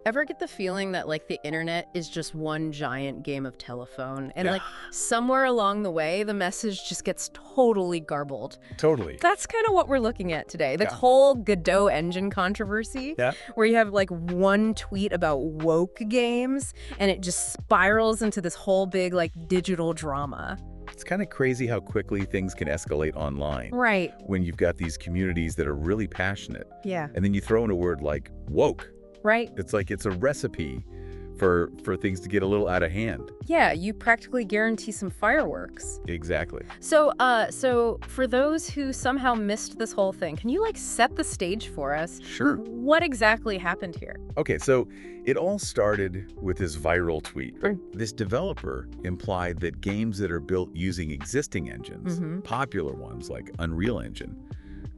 Ever get the feeling that, like, the internet is just one giant game of telephone, and, like, somewhere along the way, the message just gets totally garbled? Totally. That's kind of what we're looking at today. The Yeah. whole Godot Engine controversy, Yeah. where you have, like, one tweet about woke games, and it just spirals into this whole big, like, digital drama. It's kind of crazy how quickly things can escalate online. Right. When you've got these communities that are really passionate. Yeah. And then you throw in a word like woke. Right. It's like it's a recipe for things to get a little out of hand. Yeah, you practically guarantee some fireworks. Exactly. So for those who somehow missed this whole thing, can you, like, set the stage for us? Sure. What exactly happened here? Okay, so it all started with this viral tweet. Sure. This developer implied that games that are built using existing engines, popular ones like Unreal Engine,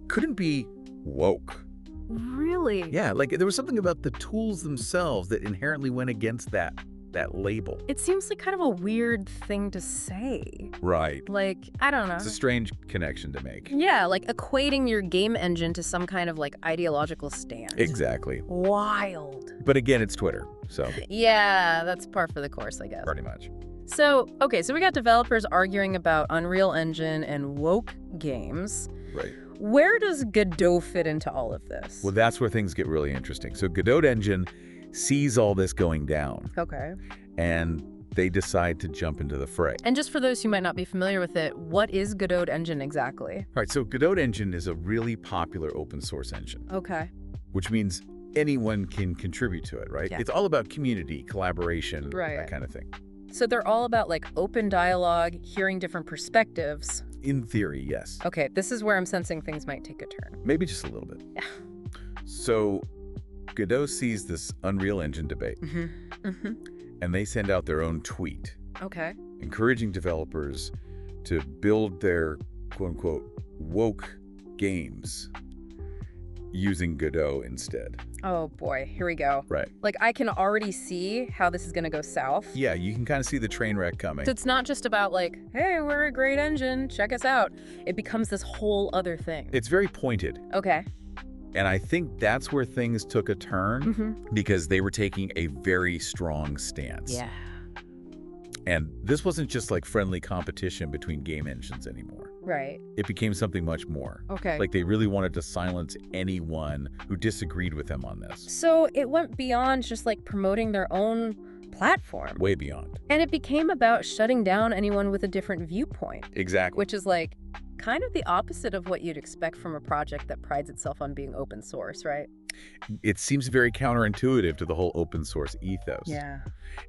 couldn't be woke. Really? Yeah, like there was something about the tools themselves that inherently went against that label. It seems like kind of a weird thing to say. Right. Like, I don't know. It's a strange connection to make. Yeah, like equating your game engine to some kind of, like, ideological stand. Exactly. Wild. But again, it's Twitter, so Yeah, that's par for the course, I guess. pretty much. So, okay, so we got developers arguing about Unreal Engine and woke games. Right. Where does Godot fit into all of this? Well, that's where things get really interesting. So Godot Engine sees all this going down, Okay. and they decide to jump into the fray. And just for those who might not be familiar with it, what is Godot Engine exactly? All right, so Godot Engine is a really popular open source engine, Okay. which means anyone can contribute to it, right? Yeah. It's all about community, collaboration, Right. that kind of thing. So they're all about, like, open dialogue, hearing different perspectives. In theory, yes. Okay, this is where I'm sensing things might take a turn. Maybe just a little bit. Yeah. So Godot sees this Unreal Engine debate, and they send out their own tweet, Okay. encouraging developers to build their quote-unquote woke games using Godot instead. Oh boy, here we go. Right. Like, I can already see how this is gonna go south. Yeah, you can kind of see the train wreck coming. So it's not just about, like, hey, we're a great engine, check us out. It becomes this whole other thing. It's very pointed. Okay. And I think that's where things took a turn because they were taking a very strong stance. Yeah. And this wasn't just like friendly competition between game engines anymore. Right. It became something much more. Okay. Like they really wanted to silence anyone who disagreed with them on this. So it went beyond just, like, promoting their own platform. Way beyond. And it became about shutting down anyone with a different viewpoint, Exactly. which is, like, kind of the opposite of what you'd expect from a project that prides itself on being open source, right? It seems very counterintuitive to the whole open source ethos. Yeah.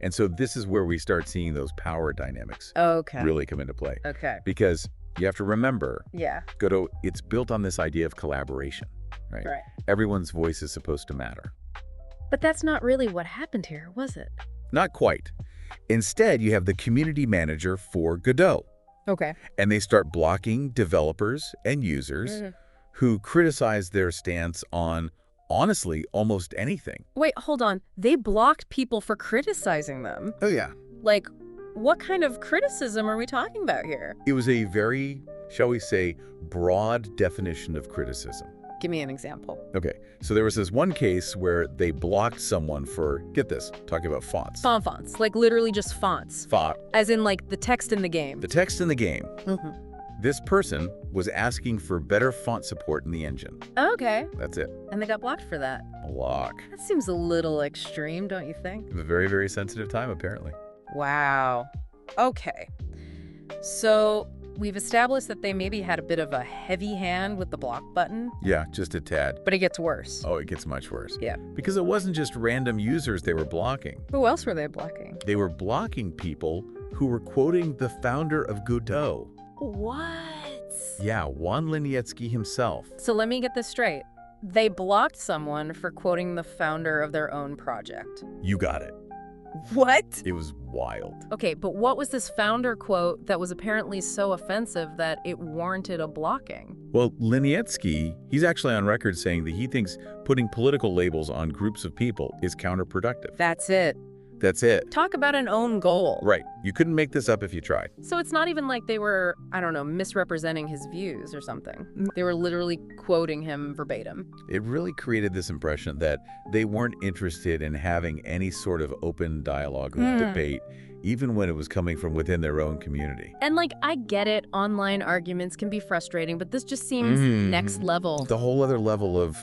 And so this is where we start seeing those power dynamics Okay. really come into play. Okay. Because you have to remember, Yeah. Godot, it's built on this idea of collaboration, right? Right. Everyone's voice is supposed to matter. But that's not really what happened here, was it? Not quite. Instead, you have the community manager for Godot, Okay. and they start blocking developers and users who criticize their stance on, honestly, almost anything. Wait, hold on. They blocked people for criticizing them. Oh, yeah. Like, what kind of criticism are we talking about here? It was a very, shall we say, broad definition of criticism. Give me an example. Okay, so there was this one case where they blocked someone for, get this, talking about fonts. Fonts. Like, literally just fonts. Font. As in, like, the text in the game. The text in the game. This person was asking for better font support in the engine. Okay. That's it. And they got blocked for that. Block. That seems a little extreme, don't you think? It was a very, very sensitive time, apparently. Wow. Okay. So we've established that they maybe had a bit of a heavy hand with the block button, Yeah, just a tad. but it gets worse. Oh, it gets much worse. Yeah. Because it wasn't just random users they were blocking. Who else were they blocking? They were blocking people who were quoting the founder of Godot. What? Yeah, Juan Linietsky himself. So let me get this straight. They blocked someone for quoting the founder of their own project. You got it. What? It was wild. Okay, but what was this founder quote that was apparently so offensive that it warranted a blocking? Well, Linietsky, he's actually on record saying that he thinks putting political labels on groups of people is counterproductive. That's it. That's it. Talk about an own goal. Right. You couldn't make this up if you tried. So it's not even like they were, I don't know, misrepresenting his views or something. They were literally quoting him verbatim. It really created this impression that they weren't interested in having any sort of open dialogue or debate, even when it was coming from within their own community. And like, I get it, online arguments can be frustrating, but this just seems next level. The whole other level of,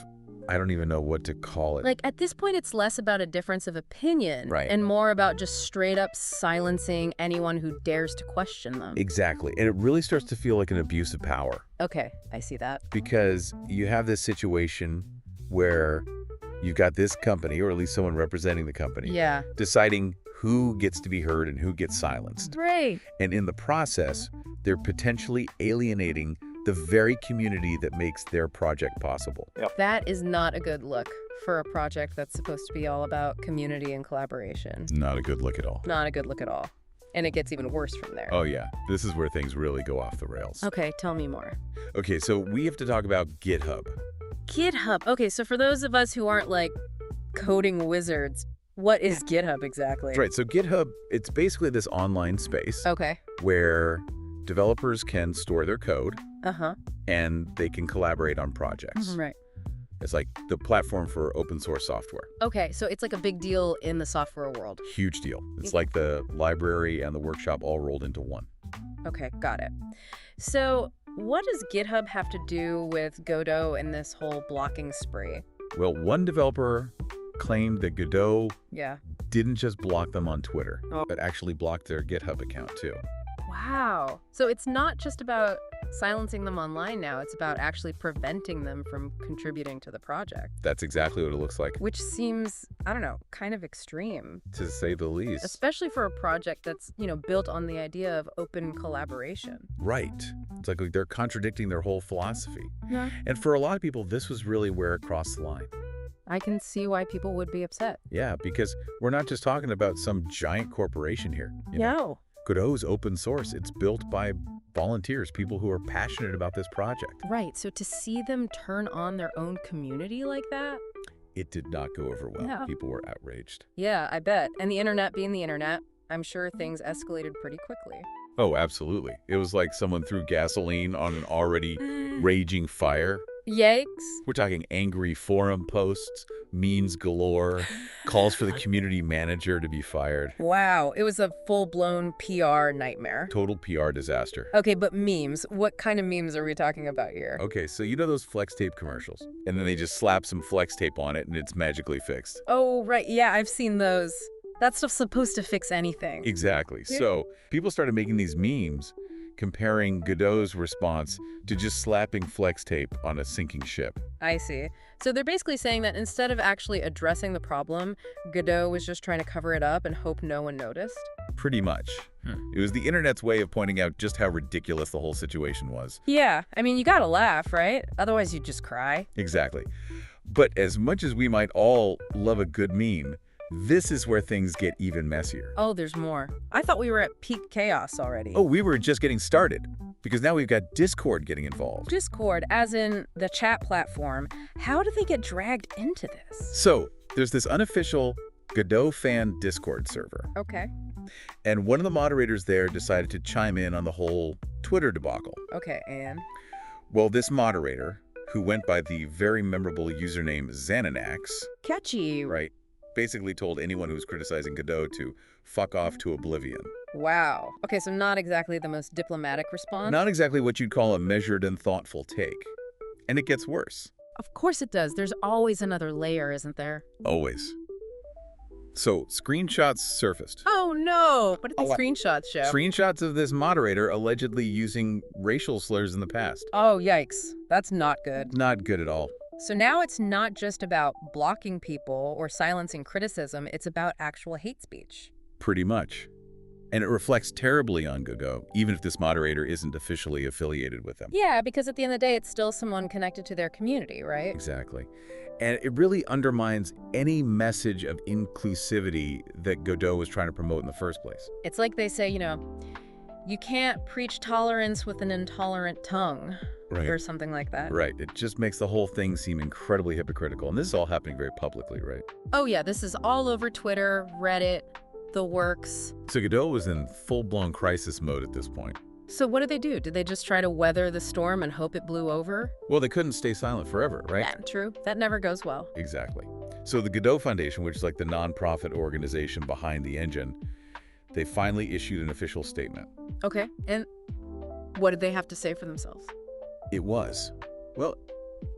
I don't even know what to call it. Like, at this point, it's less about a difference of opinion and more about just straight up silencing anyone who dares to question them. Exactly. And it really starts to feel like an abuse of power. Okay, I see that. Because you have this situation where you've got this company, or at least someone representing the company, deciding who gets to be heard and who gets silenced. Right. And in the process, they're potentially alienating the very community that makes their project possible. That is not a good look for a project that's supposed to be all about community and collaboration. Not a good look at all. Not a good look at all. And it gets even worse from there. Oh, yeah. This is where things really go off the rails. Okay, tell me more. Okay, so we have to talk about GitHub. GitHub. Okay, so for those of us who aren't like coding wizards, what is GitHub exactly? Right, so GitHub, it's basically this online space where developers can store their code and they can collaborate on projects. Right. It's like the platform for open source software. Okay, so it's like a big deal in the software world. Huge deal. It's like the library and the workshop all rolled into one. Okay, got it. So what does GitHub have to do with Godot and this whole blocking spree? Well, one developer claimed that Godot didn't just block them on Twitter, but actually blocked their GitHub account too. Wow. So it's not just about silencing them online now, it's about actually preventing them from contributing to the project. That's exactly what it looks like. Which seems, I don't know, kind of extreme. To say the least. Especially for a project that's, you know, built on the idea of open collaboration. Right. It's like they're contradicting their whole philosophy. Yeah. And for a lot of people, this was really where it crossed the line. I can see why people would be upset. Yeah, because we're not just talking about some giant corporation here. You know? Godot's open source. It's built by volunteers, people who are passionate about this project. Right. So to see them turn on their own community like that? It did not go over well. Yeah. People were outraged. Yeah, I bet. And the internet being the internet, I'm sure things escalated pretty quickly. Oh, absolutely. It was like someone threw gasoline on an already raging fire. Yikes. We're talking angry forum posts, memes galore, calls for the community manager to be fired. Wow, it was a full-blown PR nightmare. Total PR disaster. Okay, but memes. What kind of memes are we talking about here? Okay, so you know those flex tape commercials? And then they just slap some flex tape on it and it's magically fixed. Oh, right. Yeah, I've seen those. That stuff's supposed to fix anything. Exactly. So people started making these memes comparing Godot's response to just slapping flex tape on a sinking ship. I see. So they're basically saying that instead of actually addressing the problem, Godot was just trying to cover it up and hope no one noticed? Pretty much. It was the internet's way of pointing out just how ridiculous the whole situation was. Yeah, I mean, you gotta laugh, right? Otherwise you'd just cry. Exactly. But as much as we might all love a good meme, this is where things get even messier. Oh, there's more. I thought we were at peak chaos already. Oh, we were just getting started, because now we've got Discord getting involved. Discord, as in the chat platform. How did they get dragged into this? So there's this unofficial Godot fan Discord server. Okay. And one of the moderators there decided to chime in on the whole Twitter debacle. Okay, and? Well, this moderator, who went by the very memorable username Xananax. Catchy. Right. Basically told anyone who was criticizing Godot to fuck off to oblivion. Wow. Okay, so not exactly the most diplomatic response? Not exactly what you'd call a measured and thoughtful take. And it gets worse. Of course it does. There's always another layer, isn't there? Always. So, screenshots surfaced. Oh no! What did the screenshots show? Screenshots of this moderator allegedly using racial slurs in the past. Oh, yikes. That's not good. Not good at all. So now it's not just about blocking people or silencing criticism, it's about actual hate speech. Pretty much. And it reflects terribly on Godot, even if this moderator isn't officially affiliated with them. Yeah, because at the end of the day, it's still someone connected to their community, right? Exactly. And it really undermines any message of inclusivity that Godot was trying to promote in the first place. It's like they say, you know, you can't preach tolerance with an intolerant tongue. Right. Or something like that. Right. It just makes the whole thing seem incredibly hypocritical. And this is all happening very publicly, right? Oh, yeah. This is all over Twitter, Reddit, the works. So Godot was in full-blown crisis mode at this point. So what did they do? Did they just try to weather the storm and hope it blew over? Well, they couldn't stay silent forever, right? Yeah, true. That never goes well. Exactly. So the Godot Foundation, which is like the nonprofit organization behind the engine, they finally issued an official statement. Okay. And what did they have to say for themselves? It was, well,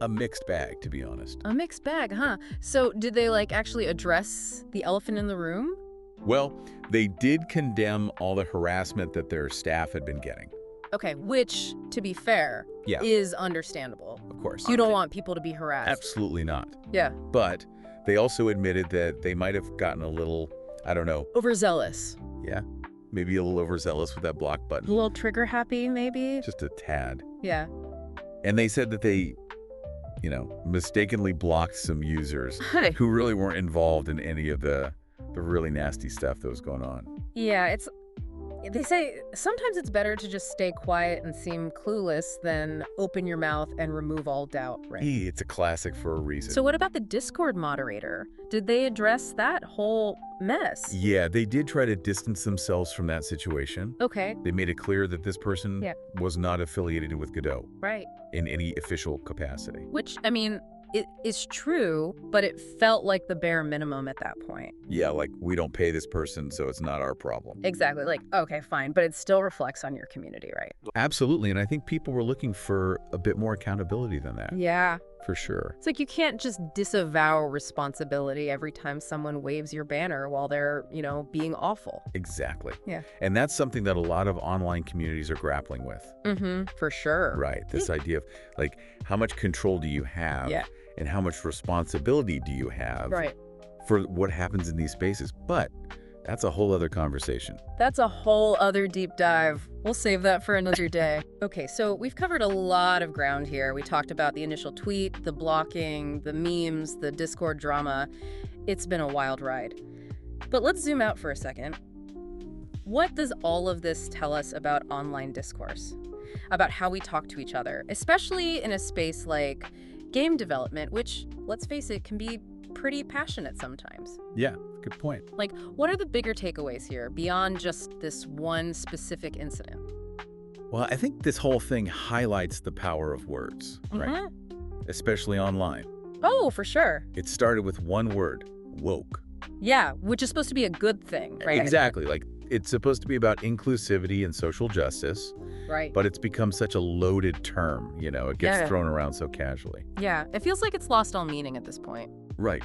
a mixed bag, to be honest. A mixed bag, huh? So did they, like, actually address the elephant in the room? Well, they did condemn all the harassment that their staff had been getting. Okay, which, to be fair, is understandable. Of course. You don't want people to be harassed. Absolutely not. Yeah. But they also admitted that they might have gotten a little, I don't know. Overzealous. Yeah. Maybe a little overzealous with that block button. A little trigger happy, maybe? Just a tad. Yeah. And they said that they, mistakenly blocked some users who really weren't involved in any of the really nasty stuff that was going on. Yeah, they say sometimes it's better to just stay quiet and seem clueless than open your mouth and remove all doubt, right? It's a classic for a reason. So what about the Discord moderator? Did they address that whole mess? Yeah, they did try to distance themselves from that situation. Okay. They made it clear that this person was not affiliated with Godot. Right. In any official capacity. Which, I mean, it is true, but it felt like the bare minimum at that point. Yeah, like, we don't pay this person, so it's not our problem. Exactly. Like, okay, fine, but it still reflects on your community, right? Absolutely, and I think people were looking for a bit more accountability than that. Yeah. For sure. It's like you can't just disavow responsibility every time someone waves your banner while they're, being awful. Exactly. Yeah. And that's something that a lot of online communities are grappling with. Mm-hmm. For sure. Right. This idea of, like, how much control do you have? Yeah. And how much responsibility do you have for what happens in these spaces? But that's a whole other conversation. That's a whole other deep dive. We'll save that for another day. Okay, so we've covered a lot of ground here. We talked about the initial tweet, the blocking, the memes, the Discord drama. It's been a wild ride. But let's zoom out for a second. What does all of this tell us about online discourse? About how we talk to each other, especially in a space like game development, which, let's face it, can be pretty passionate sometimes. Yeah, good point. Like, what are the bigger takeaways here beyond just this one specific incident? Well, I think this whole thing highlights the power of words, right? Especially online. Oh, for sure. It started with one word, woke. Yeah, which is supposed to be a good thing, right? Exactly. Like, it's supposed to be about inclusivity and social justice. Right. But it's become such a loaded term, it gets thrown around so casually. Yeah, it feels like it's lost all meaning at this point. Right.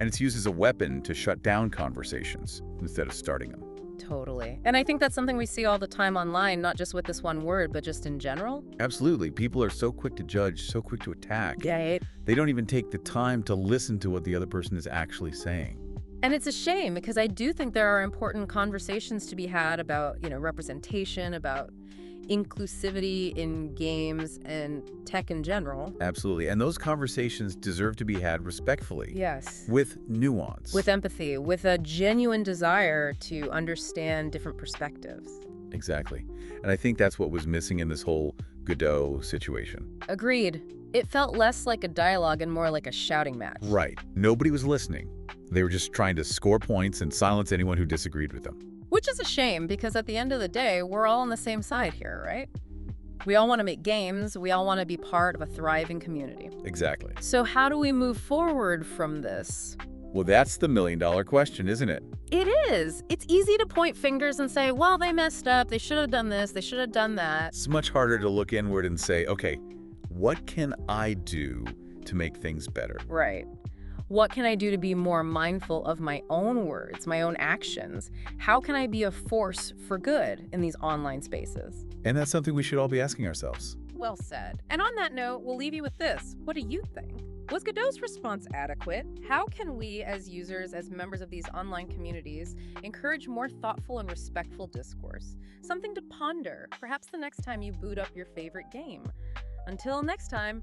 And it's used as a weapon to shut down conversations instead of starting them. Totally. And I think that's something we see all the time online, not just with this one word, but just in general. Absolutely. People are so quick to judge, so quick to attack. Yeah. They don't even take the time to listen to what the other person is actually saying. And it's a shame because I do think there are important conversations to be had about, representation, about inclusivity in games and tech in general. Absolutely. And those conversations deserve to be had respectfully. Yes. With nuance. With empathy, with a genuine desire to understand different perspectives. Exactly. And I think that's what was missing in this whole Godot situation. Agreed. It felt less like a dialogue and more like a shouting match. Right. Nobody was listening. They were just trying to score points and silence anyone who disagreed with them. Which is a shame, because at the end of the day, we're all on the same side here, right? We all want to make games. We all want to be part of a thriving community. Exactly. So how do we move forward from this? Well, that's the million-dollar question, isn't it? It is. It's easy to point fingers and say, well, they messed up. They should have done this. They should have done that. It's much harder to look inward and say, okay, what can I do to make things better? Right. What can I do to be more mindful of my own words, my own actions? How can I be a force for good in these online spaces? And that's something we should all be asking ourselves. Well said. And on that note, we'll leave you with this. What do you think? Was Godot's response adequate? How can we, as users, as members of these online communities, encourage more thoughtful and respectful discourse? Something to ponder, perhaps the next time you boot up your favorite game. Until next time.